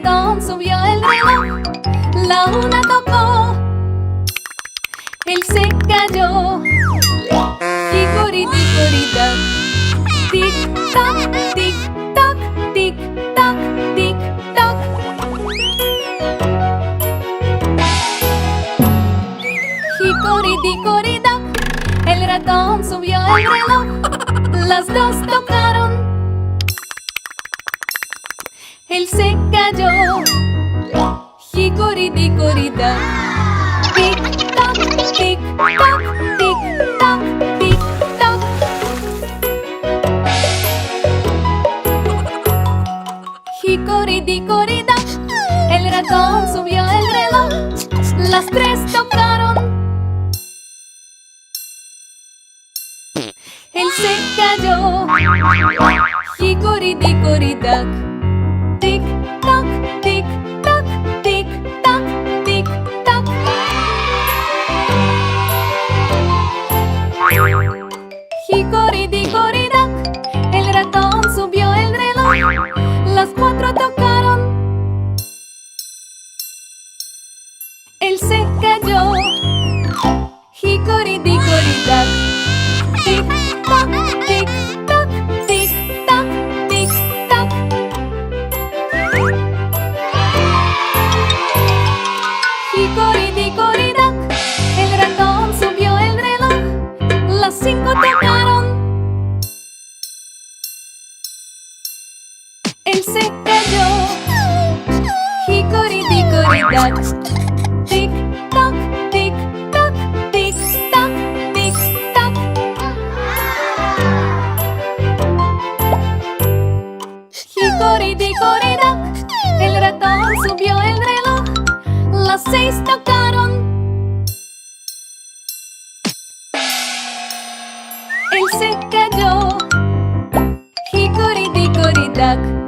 ratón subió el reloj. La una tocó, él se cayó. Hickory Dickory Dock. Tic toc, tic toc, tic toc, tic toc. Hickory Dickory Dock. El ratón subió el reloj. Las dos tocaron, él se cayó. Hickory Dickory Dock. Tic toc, tic toc, tic toc, tic toc. Hickory Dickory Dock. El ratón subió el reloj. Las tres tocaron, él se cayó. Hickory Dickory Dock. Tic toc, tic toc, tic toc, tic toc. Hickory Dickory Dock. El ratón subió el reloj. Las cuatro tocaron, él se cayó. Hickory Dickory Dock. Tic toc, tic toc, tic toc, tic toc. Hickory Dickory Dock. El ratón subió el reloj. Las cinco tocaron, él se cayó. Hickory Dickory Dock. Tic toc, tic toc, tic toc, tic toc. Hickory Dickory Dock. El ratón subió el reloj. Las seis tocaron, él se cayó. Hickory Dickory Dock.